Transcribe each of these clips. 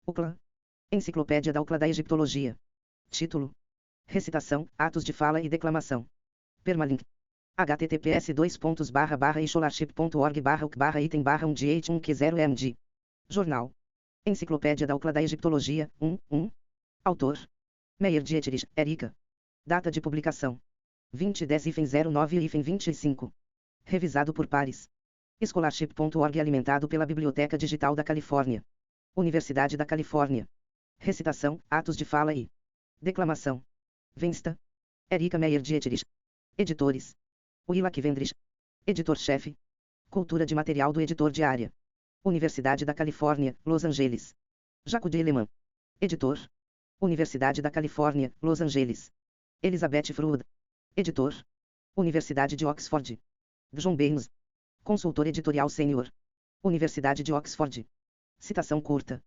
UCLA. Enciclopédia da UCLA da Egiptologia. Título. Recitação, atos de fala e declamação. Permalink. https://scholarship.org/uk/item/1d8-1q0md. Jornal. Enciclopédia da UCLA da Egiptologia, 1. Autor. Meyer Dietrich, Erika. Data de publicação. 2010-09-25. Revisado por pares. Scholarship.org alimentado pela Biblioteca Digital da Califórnia. Universidade da Califórnia. Recitação, atos de fala e declamação. Vensta. Erika Meyer Dietrich. Editores. Willa Kivendrich. Editor-chefe. Cultura de material do editor de área. Universidade da Califórnia, Los Angeles. Jacob Lehmann. Editor. Universidade da Califórnia, Los Angeles. Elizabeth Fruud. Editor. Universidade de Oxford. John Barnes. Consultor editorial sênior. Universidade de Oxford. Citação curta.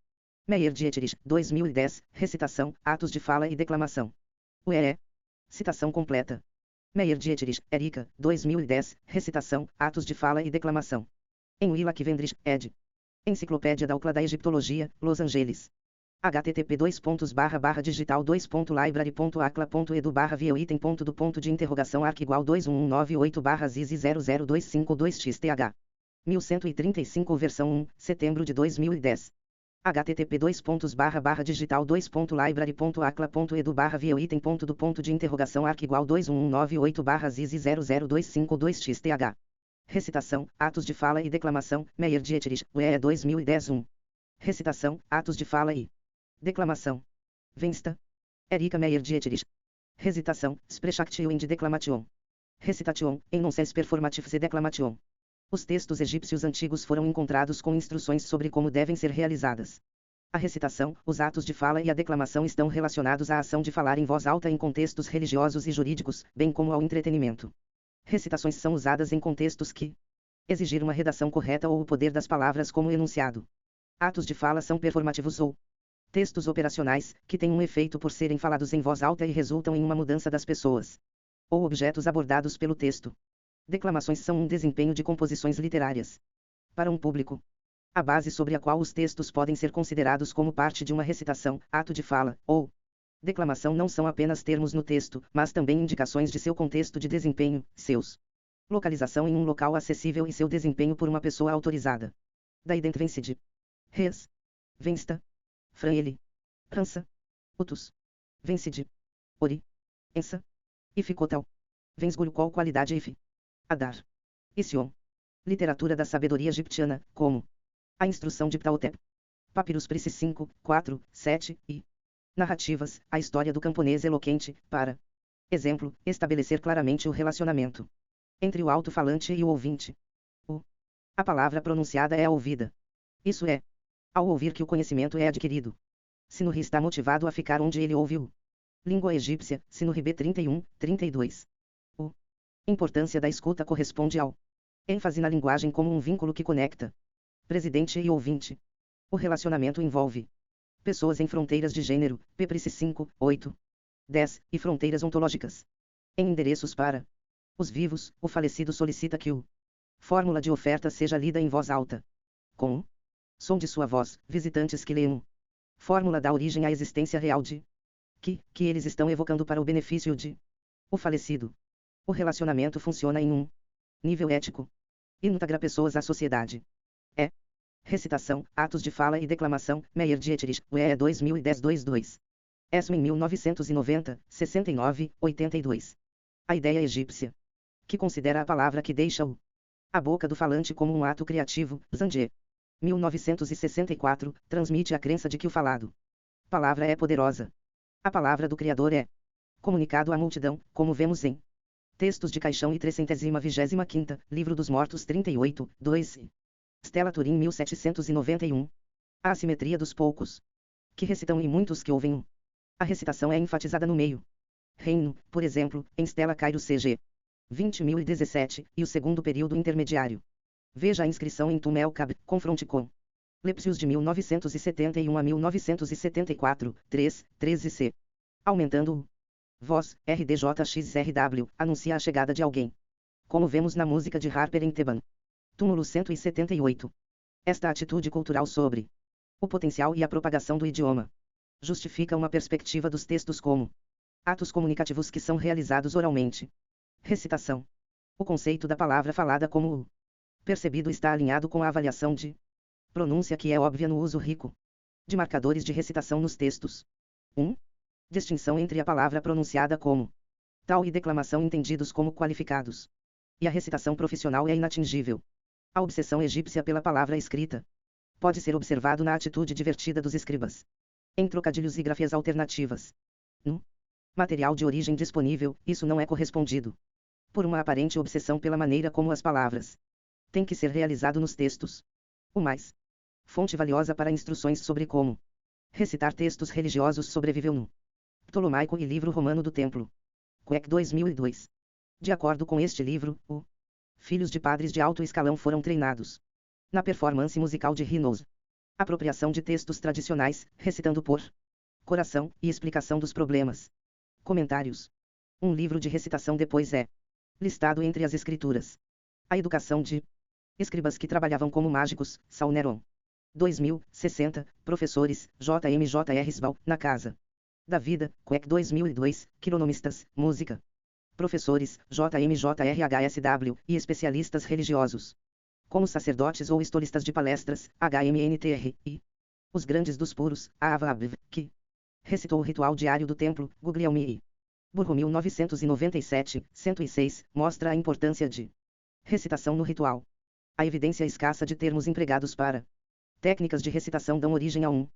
Meyer Dietrich, 2010, recitação, atos de fala e declamação. URE. Citação completa. Meyer Dietrich, Erika, 2010, recitação, atos de fala e declamação. Em Willa Kivendrich, ed. Enciclopédia da UCLA da Egiptologia, Los Angeles. http://digital2.library.acla.edu/vio-item.do.de-interrogação arq igual 21198/ziz00252xth. 1135 versão 1, setembro de 2010. http://digital2.library.acla.edu/vio-item.do.de-interrogação arq igual 21198/ziz00252xth. Recitação, atos de fala e declamação, Meyer Dietrich, UE 2010 1. Recitação, atos de fala e declamação. Vensta. Erika Meyer Dietrich. Recitação, Sprechaktion und Declamation. Recitation, em nonsense performative e declamation. Os textos egípcios antigos foram encontrados com instruções sobre como devem ser realizadas. A recitação, os atos de fala e a declamação estão relacionados à ação de falar em voz alta em contextos religiosos e jurídicos, bem como ao entretenimento. Recitações são usadas em contextos que exigir uma redação correta ou o poder das palavras como enunciado. Atos de fala são performativos ou textos operacionais, que têm um efeito por serem falados em voz alta e resultam em uma mudança das pessoas ou objetos abordados pelo texto. Declamações são um desempenho de composições literárias para um público. A base sobre a qual os textos podem ser considerados como parte de uma recitação, ato de fala, ou declamação não são apenas termos no texto, mas também indicações de seu contexto de desempenho, seus localização em um local acessível e seu desempenho por uma pessoa autorizada. Daí dentro vence de res, vensta, fraele, rança, utus, vence de ori, ensa, ificotal, vensgulho qual qualidade if, adar, ision. Literatura da sabedoria egipciana, como a instrução de Ptahotep, Papyrus Price 5, 4, 7 e narrativas, a história do camponês eloquente, para exemplo, estabelecer claramente o relacionamento entre o alto-falante e o ouvinte. A palavra pronunciada é a ouvida. Isso é, ao ouvir que o conhecimento é adquirido. Sinurri está motivado a ficar onde ele ouviu. Língua egípcia, Sinurri B 31, 32. Importância da escuta corresponde ao ênfase na linguagem como um vínculo que conecta presidente e ouvinte. O relacionamento envolve pessoas em fronteiras de gênero, P-Price 5, 8, 10, e fronteiras ontológicas. Em endereços para os vivos, o falecido solicita que o fórmula de oferta seja lida em voz alta. Com o som de sua voz, visitantes que leem fórmula dá origem à existência real de que eles estão evocando para o benefício de o falecido. O relacionamento funciona em um nível ético. Integra pessoas à sociedade. Recitação, atos de fala e declamação, Meyer Dietrich, UE 2010-22. Esmin 1990, 69, 82. A ideia egípcia, que considera a palavra que deixa a boca do falante como um ato criativo, Zandje. 1964, transmite a crença de que o falado palavra é poderosa. A palavra do Criador é comunicado à multidão, como vemos em Textos de Caixão e 325ª, Livro dos Mortos 38, 2. Stella Turin 1791. A assimetria dos poucos que recitam e muitos que ouvem. A recitação é enfatizada no meio. Reino, por exemplo, em Stella Cairo CG. 20.017, e o segundo período intermediário. Veja a inscrição em Tumel Cab, confronte com Lepsius de 1971 a 1974, 3, 13c. Aumentando o voz, RDJXRW, anuncia a chegada de alguém. Como vemos na música de Harper em Teban. Túmulo 178. Esta atitude cultural sobre O potencial e a propagação do idioma. Justifica uma perspectiva dos textos como atos comunicativos que são realizados oralmente. Recitação. O conceito da palavra falada como o percebido está alinhado com a avaliação de pronúncia que é óbvia no uso rico de marcadores de recitação nos textos. 1. Distinção entre a palavra pronunciada como tal e declamação entendidos como qualificados. E a recitação profissional é inatingível. A obsessão egípcia pela palavra escrita pode ser observado na atitude divertida dos escribas em trocadilhos e grafias alternativas. No material de origem disponível, isso não é correspondido por uma aparente obsessão pela maneira como as palavras têm que ser realizado nos textos. O mais fonte valiosa para instruções sobre como recitar textos religiosos sobreviveu no Ptolomaico e Livro Romano do Templo. Quebec 2002. De acordo com este livro, filhos de padres de alto escalão foram treinados na performance musical de hinos. Apropriação de textos tradicionais, recitando por coração, e explicação dos problemas. Comentários. Um livro de recitação depois é listado entre as escrituras. A educação de escribas que trabalhavam como mágicos, Sauneron. 2060, professores, JMJR Sbal, na Casa da Vida, Quebec 2002, quironomistas, música. Professores, JMJRHSW, e especialistas religiosos. Como sacerdotes ou estolistas de palestras, HMNTR, e os grandes dos puros, Avab, que recitou o ritual diário do templo, Guglielmi e Burro 1997, 106, mostra a importância de recitação no ritual. A evidência escassa de termos empregados para técnicas de recitação dão origem a um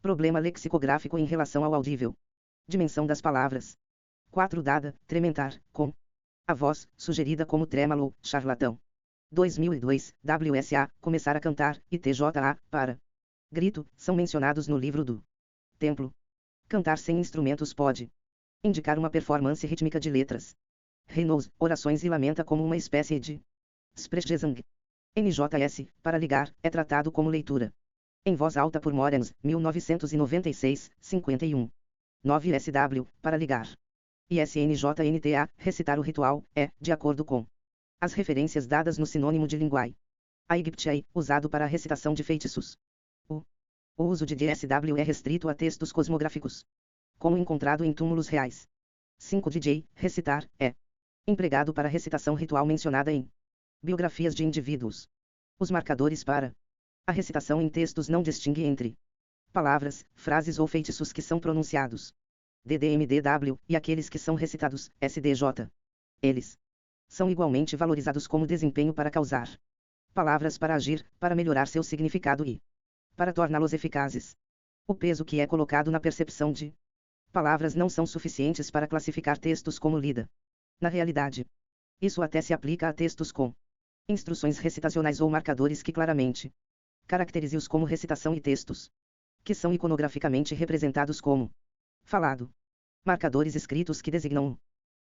problema lexicográfico em relação ao audível. Dimensão das palavras. 4. Dada, trementar, com a voz, sugerida como trêmolo, charlatão. 2002, WSA, começar a cantar, e TJA, para grito, são mencionados no livro do templo. Cantar sem instrumentos pode indicar uma performance rítmica de letras. Reynolds, orações e lamenta como uma espécie de Sprechgesang. NJS, para ligar, é tratado como leitura em voz alta por Morens, 1996, 51. 9 SW, para ligar. E SNJNTA, recitar o ritual, é, de acordo com as referências dadas no sinônimo de linguai. A Egyptiae, usado para a recitação de feitiços. O uso de DSW é restrito a textos cosmográficos, como encontrado em túmulos reais. 5 DJ, recitar, é empregado para a recitação ritual mencionada em biografias de indivíduos. Os marcadores para a recitação em textos não distingue entre palavras, frases ou feitiços que são pronunciados, DDMDW, e aqueles que são recitados, SDJ. Eles são igualmente valorizados como desempenho para causar palavras para agir, para melhorar seu significado e para torná-los eficazes. O peso que é colocado na percepção de palavras não são suficientes para classificar textos como lida. Na realidade, isso até se aplica a textos com instruções recitacionais ou marcadores que claramente caracterize-os como recitação e textos que são iconograficamente representados como falado. Marcadores escritos que designam um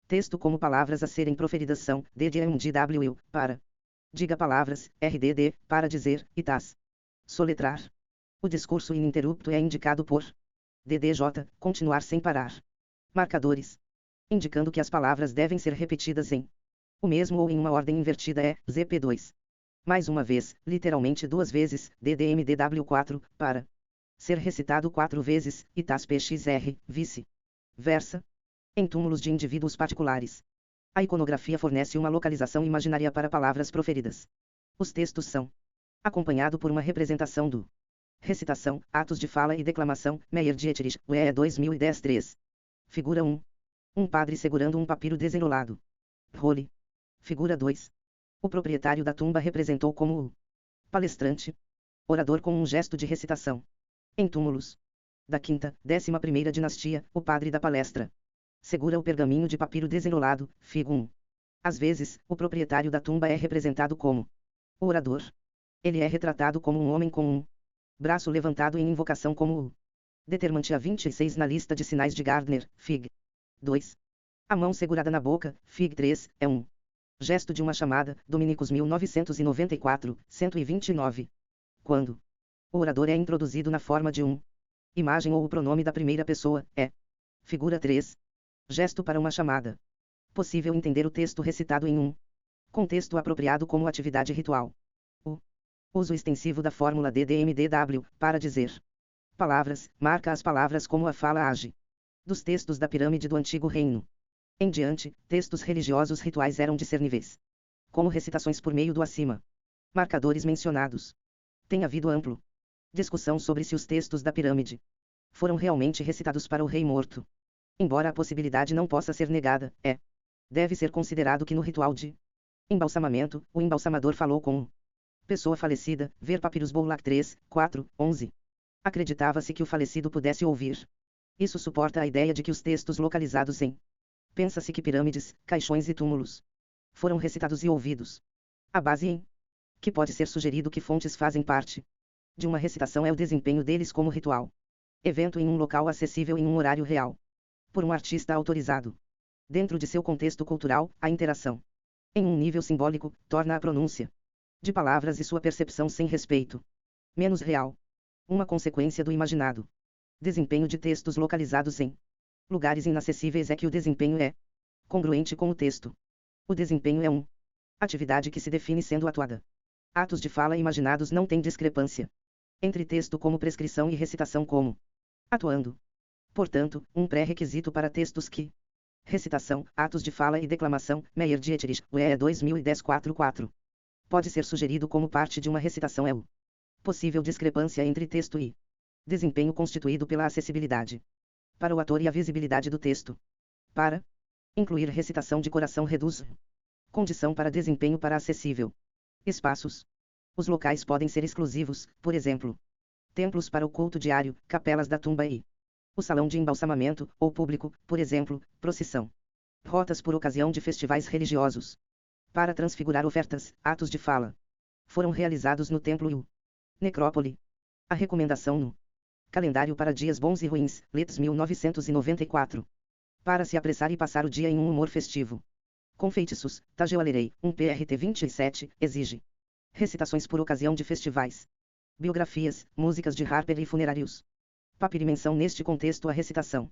texto como palavras a serem proferidas são DDMDW, para diga palavras, RDD, para dizer, e TAS, soletrar. O discurso ininterrupto é indicado por DDJ, continuar sem parar. Marcadores indicando que as palavras devem ser repetidas em o mesmo ou em uma ordem invertida é ZP2. Mais uma vez, literalmente duas vezes, DDMDW4, para ser recitado 4 vezes, e TAS-PXR, vice-versa. Em túmulos de indivíduos particulares, a iconografia fornece uma localização imaginária para palavras proferidas. Os textos são acompanhado por uma representação do recitação, atos de fala e declamação, Meyer Dietrich, UE 2010-3. Figura 1. Um padre segurando um papiro desenrolado. Role. Figura 2. O proprietário da tumba representou como o palestrante, orador com um gesto de recitação. Em túmulos da quinta, 11ª dinastia, o padre da palestra segura o pergaminho de papiro desenrolado, figo 1. Às vezes, o proprietário da tumba é representado como o orador. Ele é retratado como um homem com um braço levantado em invocação como o Determantia 26 na lista de sinais de Gardner, Fig. 2. A mão segurada na boca, Fig. 3, é um gesto de uma chamada, Dominicus 1994, 129. Quando o orador é introduzido na forma de um imagem ou o pronome da primeira pessoa, é figura 3. Gesto para uma chamada. Possível entender o texto recitado em um contexto apropriado como atividade ritual. O Uso extensivo da fórmula DDMDW, para dizer. Palavras, marca as palavras como a fala age. Dos textos da pirâmide do Antigo Reino em diante, textos religiosos rituais eram discerníveis como recitações por meio do acima. Marcadores mencionados. Tem havido amplo discussão sobre se os textos da pirâmide foram realmente recitados para o rei morto. Embora a possibilidade não possa ser negada, deve ser considerado que no ritual de embalsamamento, o embalsamador falou com pessoa falecida, ver Papiros Boulak 3, 4, 11. Acreditava-se que o falecido pudesse ouvir. Isso suporta a ideia de que os textos localizados em pensa-se que pirâmides, caixões e túmulos foram recitados e ouvidos. A base em que pode ser sugerido que fontes fazem parte de uma recitação é o desempenho deles como ritual. Evento em um local acessível em um horário real. Por um artista autorizado. Dentro de seu contexto cultural, a interação em um nível simbólico torna a pronúncia de palavras e sua percepção sem respeito menos real. Uma consequência do imaginado desempenho de textos localizados em lugares inacessíveis é que o desempenho é congruente com o texto. O desempenho é atividade que se define sendo atuada. Atos de fala imaginados não têm discrepância entre texto como prescrição e recitação como atuando. Portanto, um pré-requisito para textos que recitação, atos de fala e declamação, Meyer Dietrich, UE 2010-44. Pode ser sugerido como parte de uma recitação é o possível discrepância entre texto e desempenho constituído pela acessibilidade para o ator e a visibilidade do texto. Para incluir recitação de coração reduz condição para desempenho para acessível espaços. Os locais podem ser exclusivos, por exemplo, templos para o culto diário, capelas da tumba e o salão de embalsamamento, ou público, por exemplo, procissão. Rotas por ocasião de festivais religiosos. Para transfigurar ofertas, atos de fala foram realizados no templo e o necrópole. A recomendação no calendário para dias bons e ruins, Let's 1994. Para se apressar e passar o dia em um humor festivo. Com feitiços, Tagewalerei, PRT 27, exige recitações por ocasião de festivais. Biografias, músicas de Harper e funerários. Papiri menção neste contexto a recitação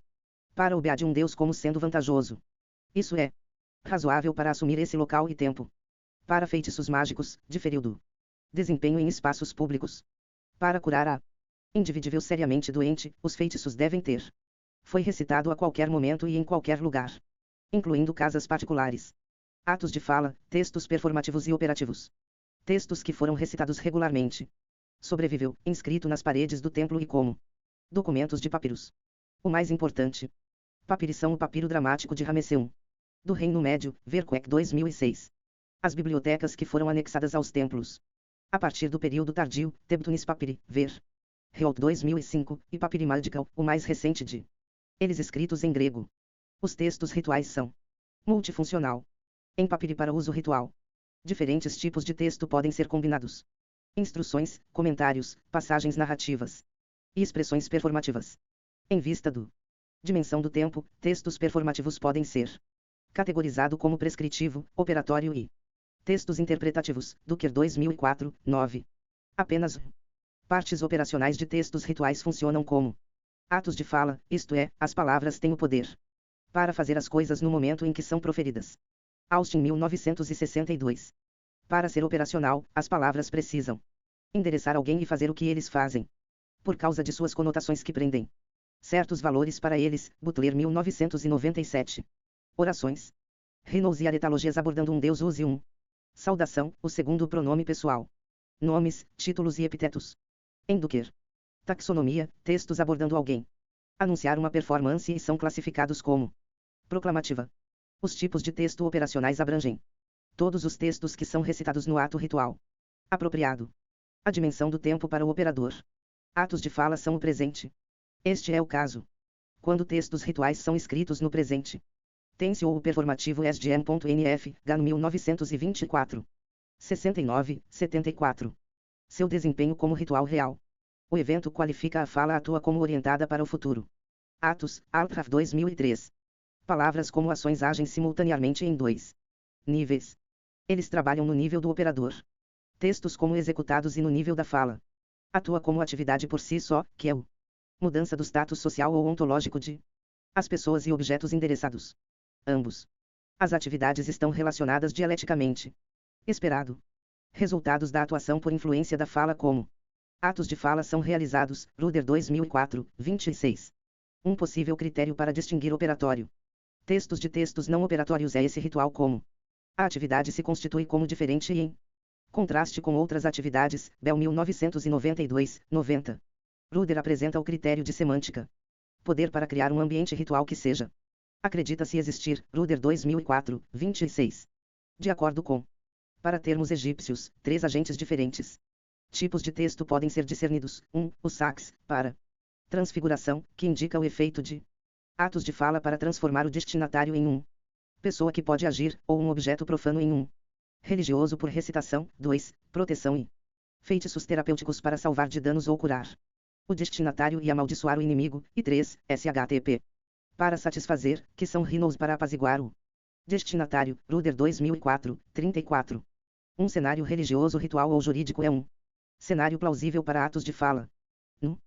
para o Beá de um Deus como sendo vantajoso. Isso é razoável para assumir esse local e tempo. Para feitiços mágicos, diferiu do desempenho em espaços públicos. Para curar a indivíduo seriamente doente, os feitiços devem ter foi recitado a qualquer momento e em qualquer lugar, incluindo casas particulares. Atos de fala, textos performativos e operativos. Textos que foram recitados regularmente. Sobreviveu, inscrito nas paredes do templo e como documentos de papiros. O mais importante. Papirição o papiro dramático de Ramsés I. Do Reino Médio, ver Quebec 2006. As bibliotecas que foram anexadas aos templos. A partir do período tardio, Tebtunis Papiri, ver. Realt 2005, e Papiri Maldical, o mais recente de eles escritos em grego. Os textos rituais são multifuncional. Em papiri para uso ritual. Diferentes tipos de texto podem ser combinados. Instruções, comentários, passagens narrativas e expressões performativas. Em vista do dimensão do tempo, textos performativos podem ser categorizado como prescritivo, operatório e textos interpretativos, Ducker 2004, 9. Apenas partes operacionais de textos rituais funcionam como atos de fala, isto é, as palavras têm o poder para fazer as coisas no momento em que são proferidas. Austin 1962. Para ser operacional, as palavras precisam endereçar alguém e fazer o que eles fazem, por causa de suas conotações que prendem certos valores para eles. Butler 1997. Orações. Reynolds e aretalogias abordando um Deus use saudação, o segundo pronome pessoal. Nomes, títulos e epitetos. Em Ducker. Taxonomia, textos abordando alguém. Anunciar uma performance e são classificados como proclamativa. Os tipos de texto operacionais abrangem todos os textos que são recitados no ato ritual. Apropriado. A dimensão do tempo para o operador. Atos de fala são o presente. Este é o caso quando textos rituais são escritos no presente. Tense ou o performativo SGM.NF, GAN 1924. 69, 74. Seu desempenho como ritual real. O evento qualifica a fala atua como orientada para o futuro. Atos, Altraf 2003. Palavras como ações agem simultaneamente em dois níveis. Eles trabalham no nível do operador. Textos como executados e no nível da fala. Atua como atividade por si só, que é o mudança do status social ou ontológico de as pessoas e objetos endereçados. Ambos. As atividades estão relacionadas dialeticamente. Esperado. Resultados da atuação por influência da fala como atos de fala são realizados, Ruder 2004, 26. Um possível critério para distinguir operatório. Textos de textos não operatórios é esse ritual como a atividade se constitui como diferente e em contraste com outras atividades, Bell 1992, 90. Ruder apresenta o critério de semântica. Poder para criar um ambiente ritual que seja. Acredita-se existir, Ruder 2004, 26. De acordo com. Para termos egípcios, 3 agentes diferentes. Tipos de texto podem ser discernidos. 1. O sax, para transfiguração, que indica o efeito de atos de fala para transformar o destinatário em um pessoa que pode agir, ou um objeto profano em um religioso por recitação. 2. Proteção e feitiços terapêuticos para salvar de danos ou curar o destinatário e amaldiçoar o inimigo. E 3. SHTP. Para satisfazer, que são rinos para apaziguar o destinatário. Ruder 2004, 34. Um cenário religioso ritual ou jurídico é um cenário plausível para atos de fala. No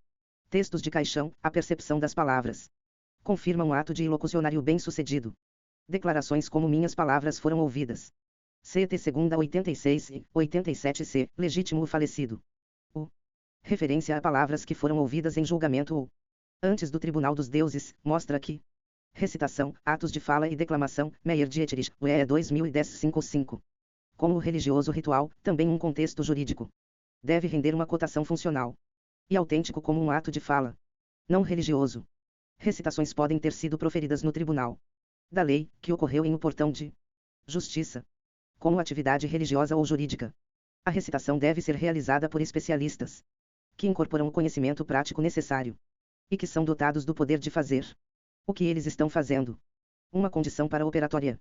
textos de caixão, a percepção das palavras confirma um ato de ilocucionário bem-sucedido. Declarações como minhas palavras foram ouvidas. CT segunda 86 e 87c, legítimo o falecido. O referência a palavras que foram ouvidas em julgamento ou antes do tribunal dos deuses, mostra que recitação, atos de fala e declamação, Meyer Dietrich, UE 2010-55. Como o religioso ritual, também um contexto jurídico. Deve render uma cotação funcional e autêntico como um ato de fala não religioso. Recitações podem ter sido proferidas no tribunal da lei, que ocorreu em um portão de justiça. Como atividade religiosa ou jurídica, a recitação deve ser realizada por especialistas que incorporam o conhecimento prático necessário e que são dotados do poder de fazer o que eles estão fazendo. Uma condição para a operatória.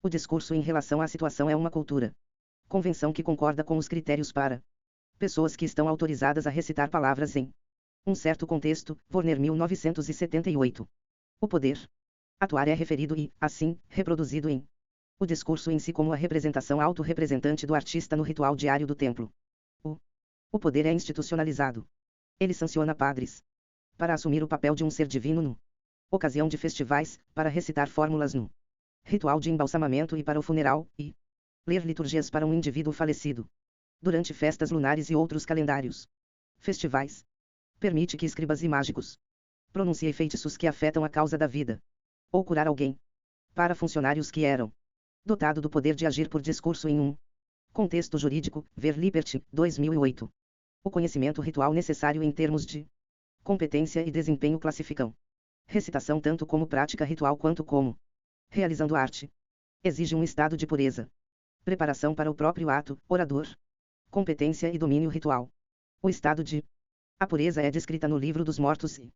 O discurso em relação à situação é uma cultura. Convenção que concorda com os critérios para pessoas que estão autorizadas a recitar palavras em um certo contexto, Warner 1978. O poder atuar é referido e, assim, reproduzido em o discurso em si como a representação autorrepresentante do artista no ritual diário do templo. O poder é institucionalizado. Ele sanciona padres para assumir o papel de um ser divino no ocasião de festivais, para recitar fórmulas no ritual de embalsamamento e para o funeral, e ler liturgias para um indivíduo falecido durante festas lunares e outros calendários. Festivais. Permite que escribas e mágicos pronunciem feitiços que afetam a causa da vida ou curar alguém. Para funcionários que eram dotado do poder de agir por discurso em um contexto jurídico, ver Lippert, 2008. O conhecimento ritual necessário em termos de competência e desempenho classificam recitação tanto como prática ritual quanto como realizando arte. Exige um estado de pureza, preparação para o próprio ato, orador, competência e domínio ritual. O estado de a pureza é descrita no Livro dos Mortos e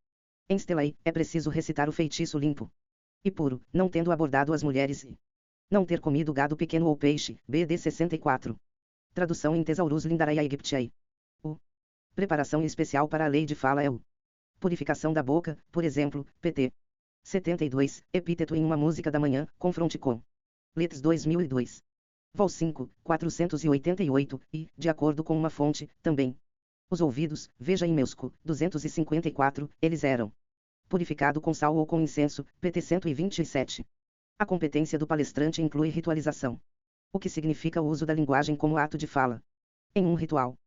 em Stelae, é preciso recitar o feitiço limpo e puro, não tendo abordado as mulheres e não ter comido gado pequeno ou peixe, BD 64. Tradução em Thesaurus Lindaraia Aegyptiae. O preparação especial para a lei de fala é o purificação da boca, por exemplo, pt. 72, epíteto em uma música da manhã, confronte com Letts 2002. Vol 5, 488, e, de acordo com uma fonte, também. Os ouvidos, veja em Meusco, 254, eles eram purificado com sal ou com incenso, pt 127. A competência do palestrante inclui ritualização. O que significa o uso da linguagem como ato de fala. Em um ritual.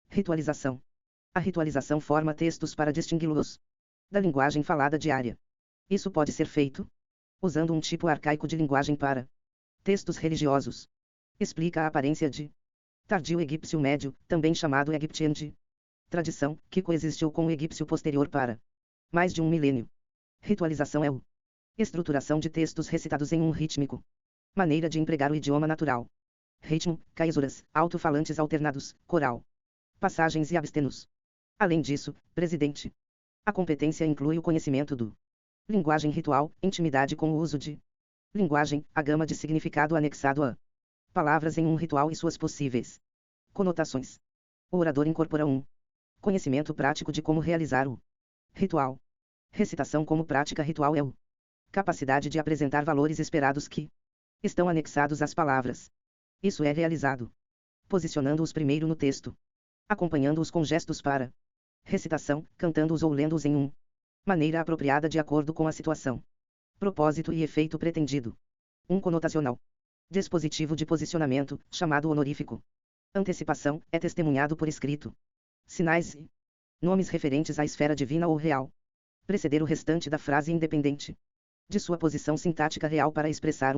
Ritualização. A ritualização forma textos para distingui-los da linguagem falada diária. Isso pode ser feito usando um tipo arcaico de linguagem para textos religiosos. Explica a aparência de tardio egípcio médio, também chamado Egyptian de tradição, que coexistiu com o egípcio posterior para mais de um milênio. Ritualização é o estruturação de textos recitados em um rítmico maneira de empregar o idioma natural. Ritmo, caisuras, alto-falantes alternados, coral, passagens e abstenos. Além disso, presidente. A competência inclui o conhecimento do linguagem ritual, intimidade com o uso de linguagem, a gama de significado anexado a palavras em um ritual e suas possíveis conotações. O orador incorpora um conhecimento prático de como realizar o ritual. Recitação como prática ritual é o capacidade de apresentar valores esperados que estão anexados às palavras. Isso é realizado posicionando-os primeiro no texto, acompanhando-os com gestos para recitação, cantando-os ou lendo-os em maneira apropriada de acordo com a situação, propósito e efeito pretendido. Um conotacional dispositivo de posicionamento, chamado honorífico. Antecipação, é testemunhado por escrito. Sinais e nomes referentes à esfera divina ou real. Preceder o restante da frase independente de sua posição sintática real para expressar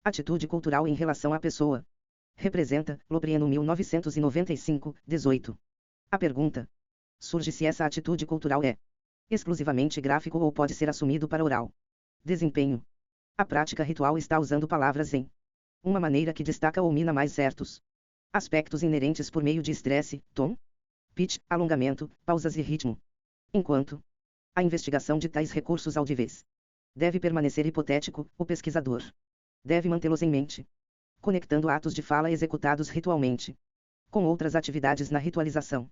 atitude cultural em relação à pessoa. Representa, Loprieno 1995, 18. A pergunta surge se essa atitude cultural é exclusivamente gráfico ou pode ser assumido para oral. Desempenho. A prática ritual está usando palavras em uma maneira que destaca ou mina mais certos aspectos inerentes por meio de estresse, tom, pitch, alongamento, pausas e ritmo. Enquanto a investigação de tais recursos audíveis deve permanecer hipotético, o pesquisador deve mantê-los em mente, conectando atos de fala executados ritualmente com outras atividades na ritualização.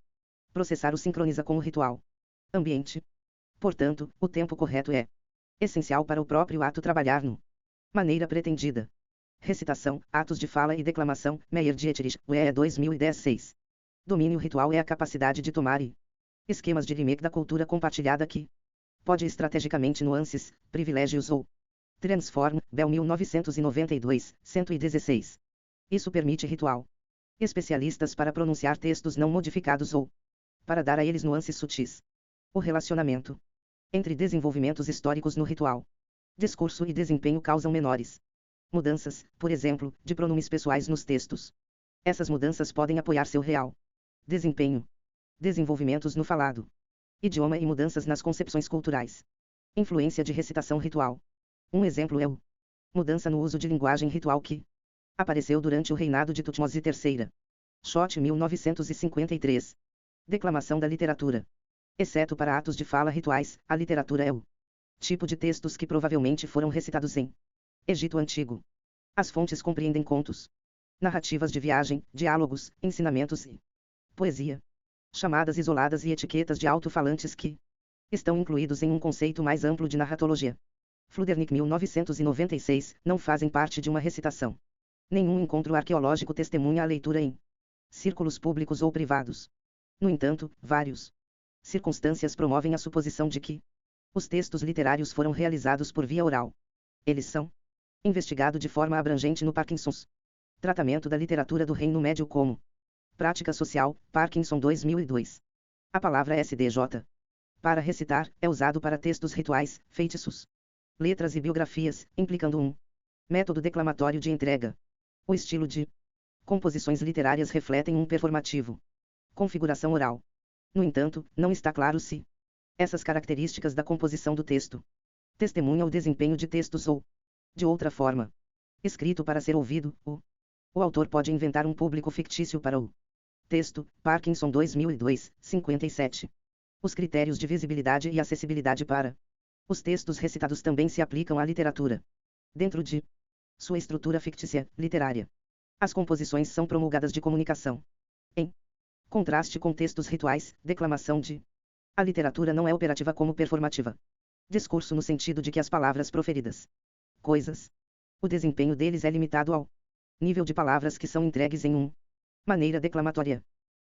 Processar o sincroniza com o ritual ambiente. Portanto, o tempo correto é essencial para o próprio ato trabalhar no maneira pretendida. Recitação, atos de fala e declamação, Meyer Dietrich, UE 2010-6. Domínio ritual é a capacidade de tomar esquemas de remake da cultura compartilhada que pode estrategicamente nuances, privilégios ou transform, Bell 1992, 116. Isso permite ritual especialistas para pronunciar textos não modificados ou para dar a eles nuances sutis. O relacionamento entre desenvolvimentos históricos no ritual, discurso e desempenho causam menores mudanças, por exemplo, de pronomes pessoais nos textos. Essas mudanças podem apoiar seu real desempenho. Desenvolvimentos no falado, idioma e mudanças nas concepções culturais. Influência de recitação ritual. Um exemplo é o mudança no uso de linguagem ritual que apareceu durante o reinado de Tutmose III. Schott 1953. Declamação da literatura. Exceto para atos de fala rituais, a literatura é o tipo de textos que provavelmente foram recitados em Egito Antigo. As fontes compreendem contos, narrativas de viagem, diálogos, ensinamentos e poesia, chamadas isoladas e etiquetas de alto-falantes que estão incluídos em um conceito mais amplo de narratologia. Fludernick 1996, não fazem parte de uma recitação. Nenhum encontro arqueológico testemunha a leitura em círculos públicos ou privados. No entanto, vários circunstâncias promovem a suposição de que os textos literários foram realizados por via oral. Eles são investigado de forma abrangente no Parkinson's. Tratamento da literatura do Reino Médio como prática social, Parkinson 2002. A palavra SDJ para recitar é usado para textos rituais, feitiços, letras e biografias, implicando um método declamatório de entrega. O estilo de composições literárias refletem um performativo configuração oral. No entanto, não está claro se essas características da composição do texto testemunham o desempenho de textos ou, de outra forma, escrito para ser ouvido, o autor pode inventar um público fictício para o texto. Parkinson 2002, 57. Os critérios de visibilidade e acessibilidade para os textos recitados também se aplicam à literatura. Dentro de sua estrutura fictícia, literária, as composições são promulgadas de comunicação. Em contraste com textos rituais, declamação de a literatura não é operativa como performativa. Discurso no sentido de que as palavras proferidas, coisas, o desempenho deles é limitado ao nível de palavras que são entregues em maneira declamatória.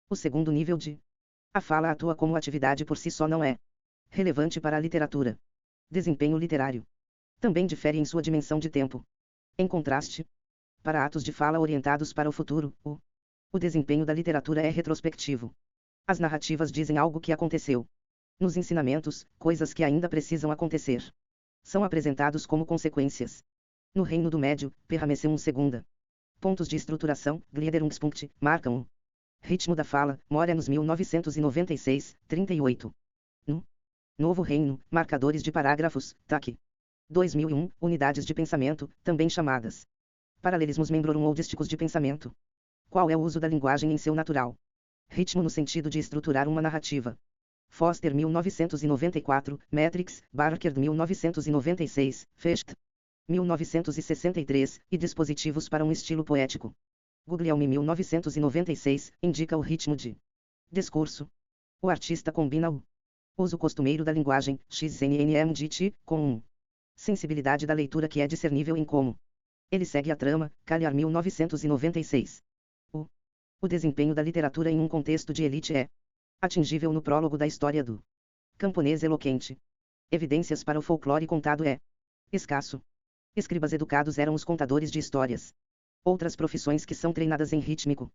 O segundo nível de a fala atua como atividade por si só não é relevante para a literatura. Desempenho literário também difere em sua dimensão de tempo. Em contraste, para atos de fala orientados para o futuro, o desempenho da literatura é retrospectivo. As narrativas dizem algo que aconteceu. Nos ensinamentos, coisas que ainda precisam acontecer são apresentados como consequências. No Reino do Médio, Perramecum segunda. Pontos de estruturação, Gliederungspunkt, marcam o ritmo da fala, Morenos 1996, 38. No Novo Reino, marcadores de parágrafos, TAC. 2001, unidades de pensamento, também chamadas paralelismos membrorum ou dísticos de pensamento. Qual é o uso da linguagem em seu natural ritmo no sentido de estruturar uma narrativa? Foster 1994, Metrics, Barker 1996, Fecht 1963, e dispositivos para um estilo poético. Guglielmi 1996, indica o ritmo de discurso. O artista combina o uso costumeiro da linguagem, XNNMDT, com sensibilidade da leitura que é discernível em como ele segue a trama, Calhar 1996. O desempenho da literatura em um contexto de elite é atingível no prólogo da história do camponês eloquente. Evidências para o folclore contado é escasso. Escribas educados eram os contadores de histórias. Outras profissões que são treinadas em rítmico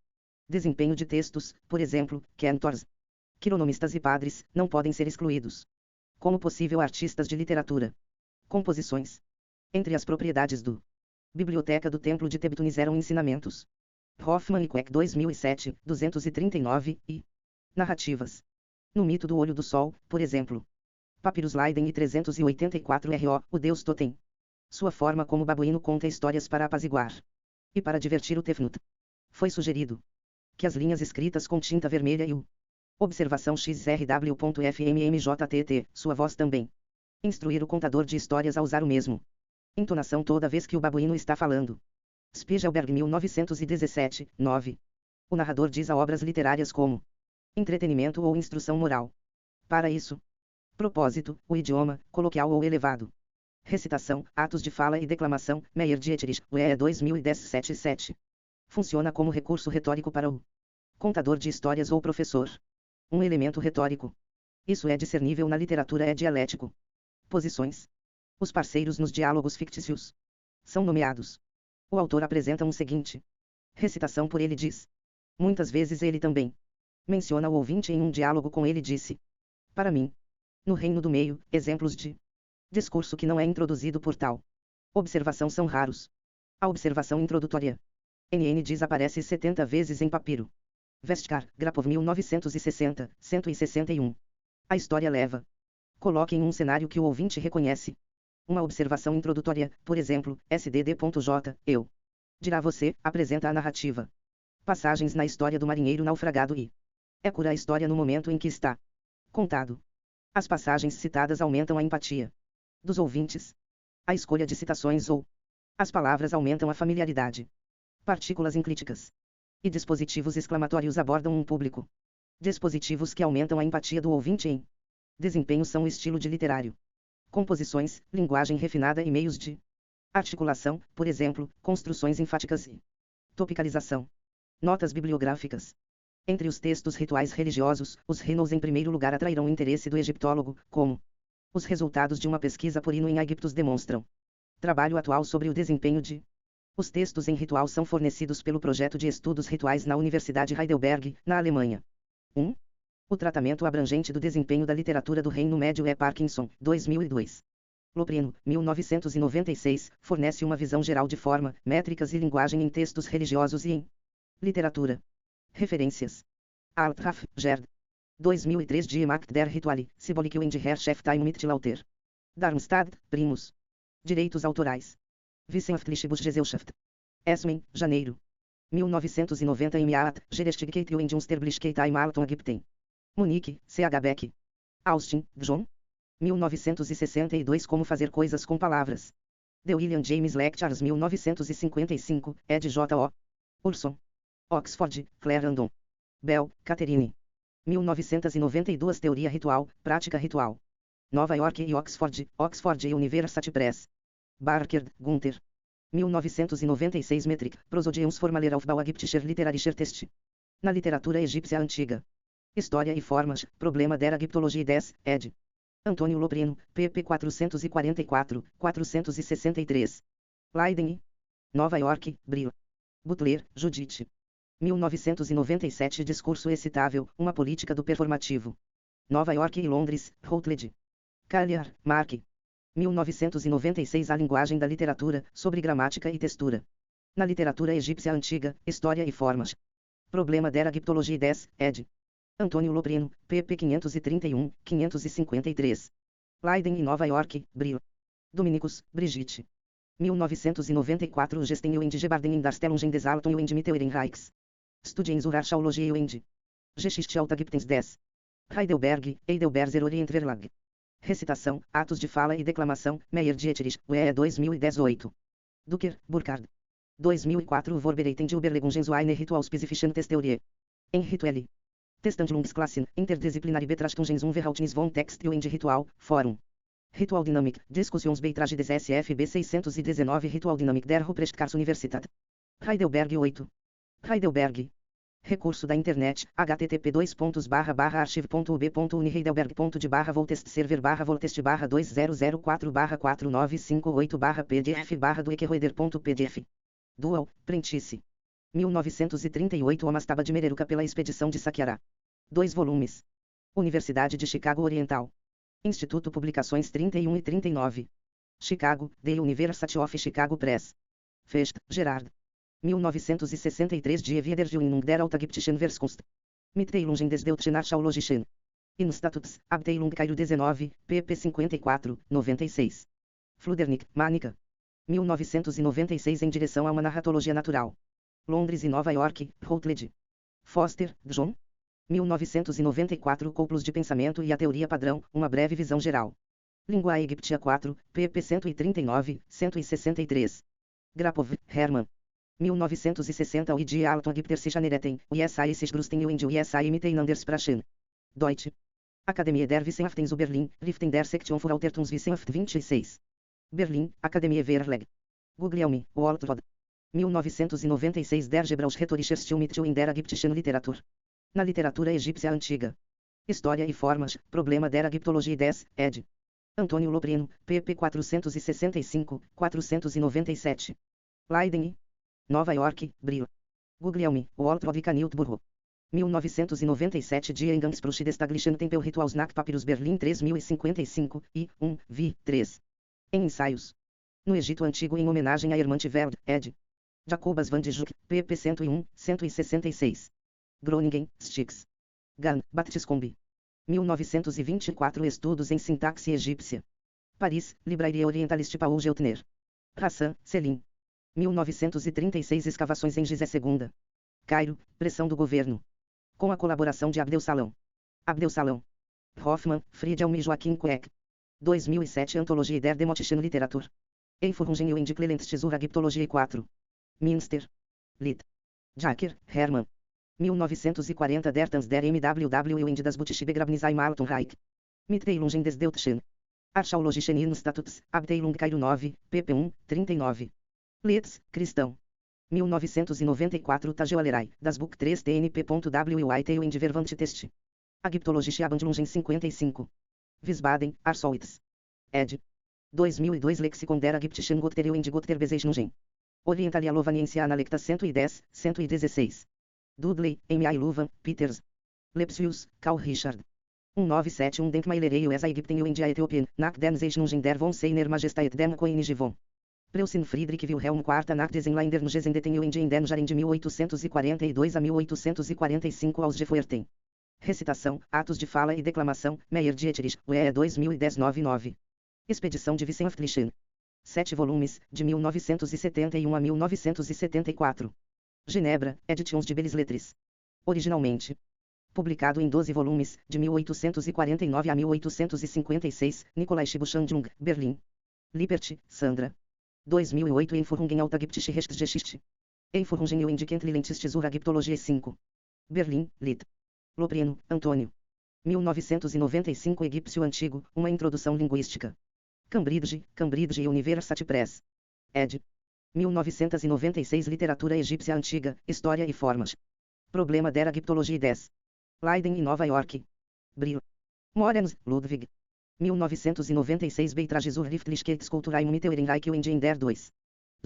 Desempenho de textos, por exemplo, cantors. Quironomistas e padres, não podem ser excluídos. Como possível artistas de literatura. Composições. Entre as propriedades do Biblioteca do Templo de Tebtunis eram ensinamentos. Hoffman e Queck 2007, 239, e narrativas. No mito do olho do sol, por exemplo. Papyrus Leiden e 384 RO, o deus Totem. Sua forma como babuíno conta histórias para apaziguar. E para divertir o Tefnut. Foi sugerido que as linhas escritas com tinta vermelha e o observação XRW.FMMJTT, sua voz também. Instruir o contador de histórias a usar o mesmo entonação toda vez que o babuíno está falando. Spiegelberg 1917, 9. O narrador diz a obras literárias como entretenimento ou instrução moral. Para isso, propósito, o idioma, coloquial ou elevado. Recitação, atos de fala e declamação, Meyer Dietrich, UE 2010-77. Funciona como recurso retórico para o contador de histórias ou professor. Um elemento retórico. Isso é discernível na literatura é dialético. Posições. Os parceiros nos diálogos fictícios são nomeados. O autor apresenta um seguinte recitação por ele diz. Muitas vezes ele também menciona o ouvinte em um diálogo com ele disse. Para mim. No reino do meio, exemplos de discurso que não é introduzido por tal observação são raros. A observação introdutória. NN diz aparece 70 vezes em papiro. Vestkar, Grapov 1960, 161. A história leva. Coloque em um cenário que o ouvinte reconhece. Uma observação introdutória, por exemplo, SDD.J, eu. Dirá você, apresenta a narrativa. Passagens na história do marinheiro naufragado e é cura a história no momento em que está contado. As passagens citadas aumentam a empatia dos ouvintes. A escolha de citações ou as palavras aumentam a familiaridade. Partículas enclíticas e dispositivos exclamatórios abordam um público. Dispositivos que aumentam a empatia do ouvinte em desempenho são o estilo de literário. Composições, linguagem refinada e meios de articulação, por exemplo, construções enfáticas e topicalização. Notas bibliográficas. Entre os textos rituais religiosos, os Reynolds em primeiro lugar atrairão o interesse do egiptólogo, como os resultados de uma pesquisa por Hino em Egiptos demonstram. Trabalho atual sobre o desempenho de os textos em ritual são fornecidos pelo projeto de estudos rituais na Universidade Heidelberg, na Alemanha. 1. O tratamento abrangente do desempenho da literatura do Reino Médio é Parkinson, 2002. Loprino, 1996, fornece uma visão geral de forma, métricas e linguagem em textos religiosos e em literatura. Referências. Altraf, Gerd. 2003 Die Macht der Rituale, Symbolik und Herrschaft im Mittelalter. Darmstadt, Primus. Direitos autorais. Wissenschaftliche Gesellschaft. Essen, janeiro. 1990 im Jaat, Gerechtigkeit und Unsterblichkeit im Alten Ägypten. Munique, C.H. Beck. Austin, John. 1962 Como fazer coisas com palavras. The William James Lectures 1955, ed. J.O. Urson. Oxford, Clarendon. Bell, Catherine. 1992 Teoria Ritual, Prática Ritual. Nova York e Oxford, Oxford University Press. Barker, Gunther. 1996 Metric, Prosodiums Formaler Aufbau Ägyptischer Literarischer Test. Na literatura egípcia antiga. História e formas, Problema der Egiptologie 10, ed. Antônio Loprino, pp 444, 463. Leiden. Nova York, Brill. Butler, Judith. 1997 Discurso excitável, uma política do performativo. Nova York e Londres, Routledge. Collier, Mark. 1996 A linguagem da literatura, sobre gramática e textura. Na literatura egípcia antiga, história e formas. Problema der Egiptologie 10, ed. Antônio Loprino, pp 531, 553. Leiden e Nova York, Brill. Dominicus, Brigitte. 1994 Gesten und Gebarden in Darstellungen des Alten und Mittleren Reichs. Studien zur Archäologie und Geschichte Altägyptens 10. Heidelberg, Heidelberger Orientverlag. Recitação, atos de fala e declamação, Meyer Dietrich, UE 2018. Ducker, Burkhard. 2004 Vorbereiten die Überlegungen zu einer Ritualspezifischen Theorie. Em Rituelle. Testandlungsklassen, Interdisciplinary Betrachtungen zum Verhaltnis von Text und Ritual, Fórum. Ritualdynamik, Diskussionsbeitrag des SFB 619 Ritualdynamik der Universität. Heidelberg 8. Heidelberg. Recurso da internet, http://archive.ub.uniheidelberg.de/voltestserver/voltest/2004/4958/pdf/do equerroeder.pdf. Dual, prentice. 1938 O Mastaba de Mereruca pela expedição de Saquará. 2 volumes. Universidade de Chicago Oriental. Instituto Publicações 31 e 39. Chicago, The University of Chicago Press. Fest, Gerard. 1963 Die Wiedergewinnung der Altägyptischen Verskunst. Mitteilungen des Deutschen Archäologischen Instituts, Abteilung Cairo 19, pp 54, 96. Fludernick, Manica. 1996 Em direção a uma narratologia natural. Londres e Nova York, Routledge. Foster, John. 1994 Coplos de pensamento e a teoria padrão, uma breve visão geral. Língua egípcia 4, pp 139, 163. Grapov, Hermann. 1960 O Die Alton Ägyptische Genereten, USI sich Grusten und USI miteinander sprechen. Deutsch. Akademie der Wissenschaften zu Berlin, Riften der Sektion für Altertumswissenschaft 26. Berlin, Akademie Verlag. Guglielmi, Waltrod. 1996 Der Gebrauchsrhetorische Stilmittel in der Ägyptischen Literatur. Na literatura egípcia antiga. História e formas, problema der Ägyptologie 10, ed. Antônio Loprino, pp 465, 497. Leiden. Nova York, Brill. Guglielmi, Waltrod e Caniltburgo. 1997 Die Eingangsbrüche des Taglichen Tempelrituals nach Papyrus Berlim 3055, e 1, vi, 3. Em ensaios. No Egito Antigo em homenagem a Hermann Veld, ed. Jacobas van de Juk, pp 101, 166. Groningen, Stix. Gan, Baptiscombe. 1924 Estudos em Sintaxe Egípcia. Paris, Librairie Orientaliste Paul Geltner. Hassan, Selim. 1936 Escavações em Gizé II. Cairo, pressão do governo. Com a colaboração de Abdel Salão. Hoffmann, Friedel e Joaquim Queck. 2007 Antologie der Demotischen Literatur. Einführungen in die Kleinstesur Ägyptologie 4. Minster. Lit. Jacker, Hermann. 1940 Der Tanz der MWW und das Butische Begrabnis im Alten Reich. Mitteilungen des Deutschen Archäologischen Instituts, Abteilung Cairo 9, pp 1, 39. Leeds, Cristão. 1994 Tageoalerai, das Book 3 TNP.WIT und Verwandte Test. Ägyptologische Abhandlungen 55. Wiesbaden, Arsoits. ed. 2002 Lexikon der Ägyptischen Götter und Götterbezeichnungen. Orientalia Lovaniensia Analecta 110, 116. Dudley, M.I. Luvan, Peters. Lepsius, Carl Richard. 1971 Denkmailerei US Ägypten und Äthiopien, nach den Zeichnungen der von seiner Majestät dem König von Preußen Friedrich Wilhelm IV nach den Ländern Gesendeten und in den Jahren de 1842 a 1845 aos Gefuerten. Recitação, atos de fala e declamação, Meyer Dietrich, UE 2010-99. Expedição de Wissenschaftlichen. 7 volumes, de 1971 a 1974. Genebra, Editions de Belles Lettres. Originalmente publicado em 12 volumes, de 1849 a 1856, Nikolai Chibuchandlung, Berlim. Lippert, Sandra. 2008 Einführungen Altägyptische Rechtsgeschichte. Einführungen und Kenntliches zur Ägyptologie 5. Berlim, Lit. Loprino, Antônio. 1995 Egípcio Antigo, uma introdução linguística. Cambridge, Cambridge University Press. ed. 1996 Literatura Egípcia Antiga, História e Formas. Problema der Ägyptologie 10. Leiden e Nova York. Brill. Morens, Ludwig. 1996 Beitrages zur Schriftlichkeitskultur im Mittleren Reich und in der 2.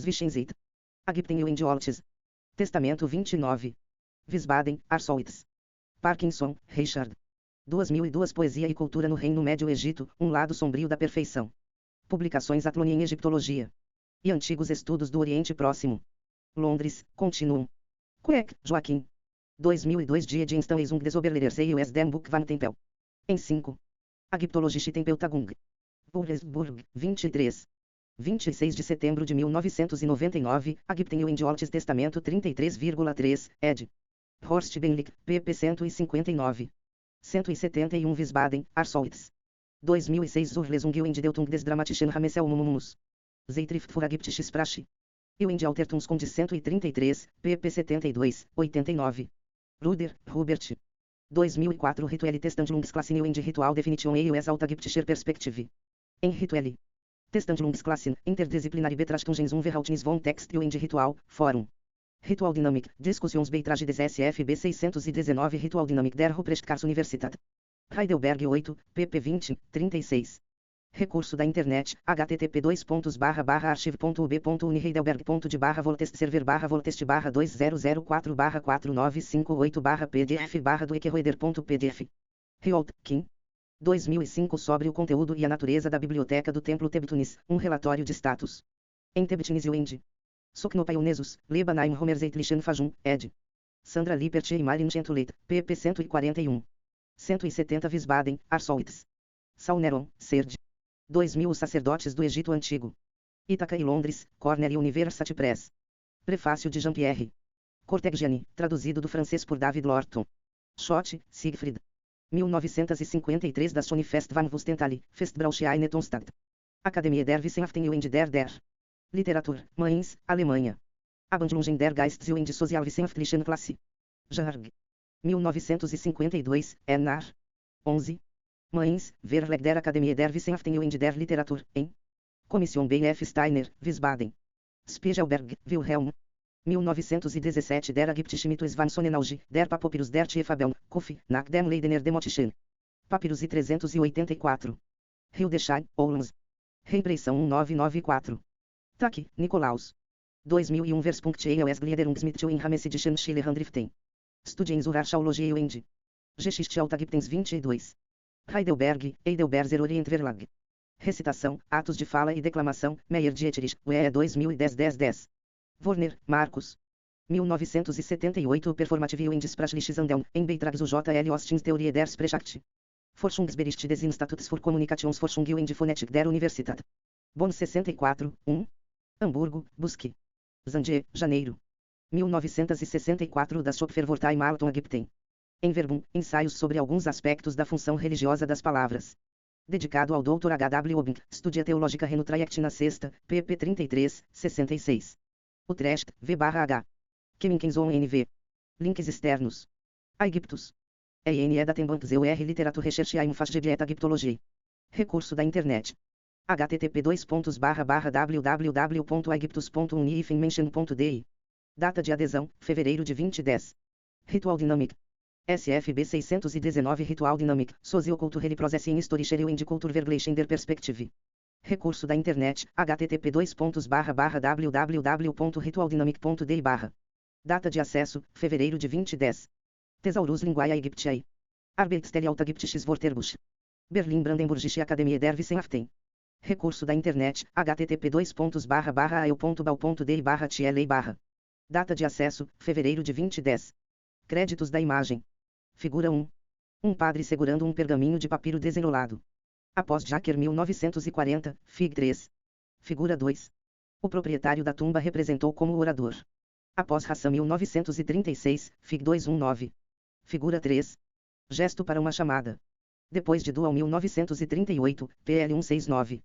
Zwischenzeit. Ägypten und Oltes. Testamento 29. Wiesbaden, Arsoits. Parkinson, Richard. 2002 Poesia e Cultura no Reino Médio Egito, um lado sombrio da perfeição. Publicações Atloni em Egiptologia. E Antigos Estudos do Oriente Próximo. Londres, Continuum. Queck, Joaquim. 2002 Die Dienstleistung des Oberlehrers US dem Buch van Tempel. Em 5. Ägyptologische Tempeltagung. Burgesburg, 23. 26 de setembro de 1999, Ägypten und Oltes Testamento 33,3, ed. Horst Benlich, pp 159. 171 Wiesbaden, Arsoits. 2006 Zur Lesung und Deutung des Dramatischen Ramesselmumus. Zeitschrift für Ägyptische Sprache. Und Altertumskunde 133, pp 72, 89. Ruder, Hubert. 2004 Rituelle Testandlungsklassen und Ritual Definition EUS Altägyptischer Perspektive. Em Rituelle Testandlungsklassen, Interdisciplinary Betrachtungen zum Verhaltnis von Text und Ritual, Fórum. Ritual Dynamic, Diskussionsbeitrag des SFB 619 Ritual Dynamic der Ruprechtkarsuniversität. Heidelberg 8, pp 20, 36. Recurso da internet, http://archive.ub.uniheidelberg.de/voltestserver/voltest/4958/pdf/do Riot, Kim. 2005 sobre o conteúdo e a natureza da biblioteca do Templo Tebtunis, um relatório de status. Em Tebtunis Wind. Soknopaionesus, Lebanaim Homerzeitlichen Fajun, ed. Sandra Lippert e Marin Gentulet, pp 141. 170 Wiesbaden, Arsolitz. Sauneron, Serd. 2000 Os Sacerdotes do Egito Antigo. Ítaca e Londres, Cornell University Press. Prefácio de Jean-Pierre Corteggiani, traduzido do francês por David Lorton. Schott, Siegfried. 1953 Das Schonefest van Wustenthalle, Festbrauchschaine Tonstadt. Academie der Wissenschaften und der Literatur, Mainz, Alemanha. Abhandlungen der Geistes und Sozialwissenschaftlichen Klasse. Jarg. 1952, Enar. 11. Mainz, Verlag der Akademie der Wissenschaften und der Literatur, em. Kommission B.F. Steiner, Wiesbaden. Spiegelberg, Wilhelm. 1917 Der Ägyptische Mythos van Sonnenauge, der Papyrus der Tiefabeln, Kofi, nach dem Leidener Demotichen. Papyrus 384. Hildesheim, Oulans. Reimpressão 1994. Taki, Nicolaus. 2001 Vers.EOS Gliederungsmittel in Hamessidischen Schillerhandriften. Studiensurarchaologie und Geschichte Altägyptens 22. Heidelberg, Heidelberger Orientverlag. Recitação, atos de fala e declamação, Meyer Dietrich, UE 2010 1010. Werner, Marcos. 1978 Performative und Sprachliches Handeln, em Beitrags UJL Ostins Theorie der Sprache. Forschungsbericht des Instituts für Kommunikationsforschung und Phonetik der Universität. Bonn 64, 1. Hamburgo, Busque. Zandier, Janeiro. 1964 Das Schöpferwörter im Alten Ägypten. Em Verbum, ensaios sobre alguns aspectos da função religiosa das palavras. Dedicado ao Dr. H.W. Obing, Studia Teológica Renutraject na Sexta, pp 33, 66. Utrecht, V/H. Keminkenzon NV. Links externos. Aegyptus. ENE Datenbank ZUR Literatur Recherche im Fachgebiet Ägyptologie. Recurso da internet. http://www.aegyptus.uni-mention.de. Data de adesão, fevereiro de 2010. Ritual Dynamic. SFB 619 Ritual Dynamic, Socioculturelle Process in Historische und Kulturvergleichung der Perspektive. Recurso da internet, http://www.ritualdynamic.de/. Data de acesso, fevereiro de 2010. Thesaurus Linguae Aegyptiae. Arbeitsstelle Altägyptisches Wörterbuch. Berlin Brandenburgische Akademie der Wissenschaften. Recurso da internet, http://aeo.bau.de/tla/. Data de acesso, fevereiro de 2010. Créditos da imagem. Figura 1. Um padre segurando um pergaminho de papiro desenrolado. Após Jacker 1940, Fig 3. Figura 2. O proprietário da tumba representou como o orador. Após Hassan 1936, Fig 219. Figura 3. Gesto para uma chamada. Depois de Dual 1938, PL 169.